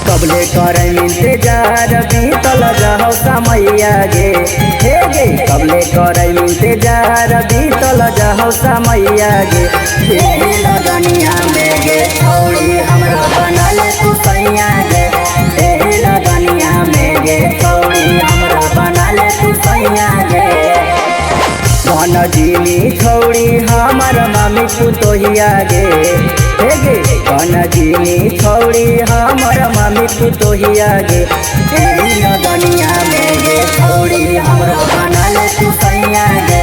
कबले करे इंतजार बीतल जाओ समैया गे हे गे कबले करे इंतजार बीतल जाओ समैया गे एही लगनिया में गे छोड़ी हमरा बनल तू सैया गे एही लगनिया में गे छोड़ी हमरा बनल तू सैया गे कौन जीनी छोड़ी हमर मामी तू तोहिया गे हे गे कौन जीनी छोड़ी हमर मामी तू तोहिया गे एही लगनिया में गे छोड़ी हमरा बनल तू सैया गे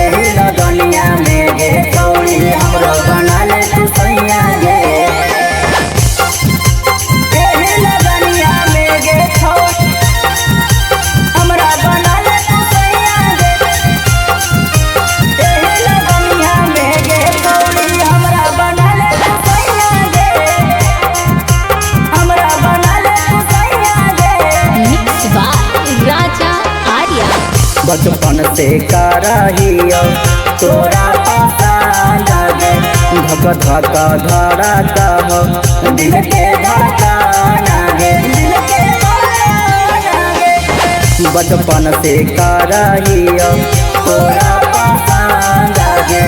एही लगनिया में गे छोड़ी हमरा बनल तू सैया गे एही लगनिया में गे छोड़ी हमरा बनल तू सैया गे एही लगनिया में गे छोड़ी हमरा बनल तू सैया गे हमरा बनल तू सैया गे। मिक्स बाय राजा आर्या। बचपन से कराहियो तोरा पसंद गे धक धक धड़का हो दिल के धड़कना गे दिल के धड़कना गे बचपन से कराहियो तोरा पसंद गे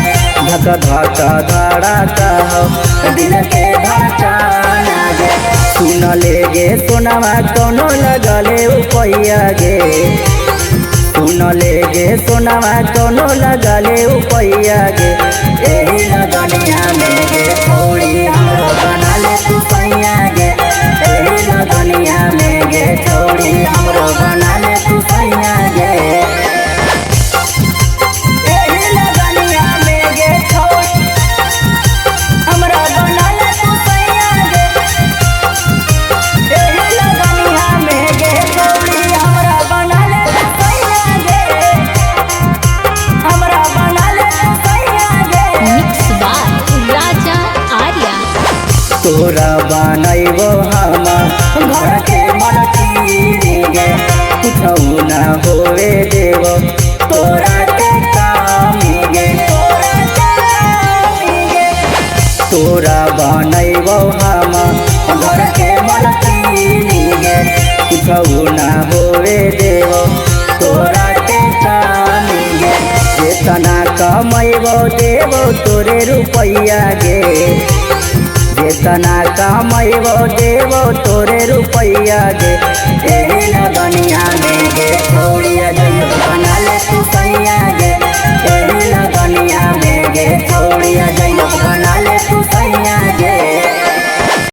धक धक धड़का हो दिल के धड़कना गे सुन ले गे सोनावा कोनो लगले उपैया गे सुन ले गे सोनावा कोनो लगले उपैया गे एही लगनिया में गे छोड़ी हमरो बनल तू सैया गे एही लगनिया में गे छोड़ी हमरो बनल तू सैया गे एही लगनिया में गे छोड़ी हमरा बनल तू सैया गे एही लगनिया में गे छोड़ी हमरा बनल तू सैया गे हमरा बनल तू सैया गे। मिक्स बाय राजा आर्या। तोरा बनैबो हम घर के मलकिनी गे कुछौ न होवे देवो तोरा के कामी गे तोरा के कामी गे तोरा बनैबो हम घर के मलकिनी गे कुछौ न होवे देवो तोरा के कामी गे जेतना कमैबो देवो तोरे रुपैया गे जेतना कमैबो देवो तोरे रुपैया गे एही लगनिया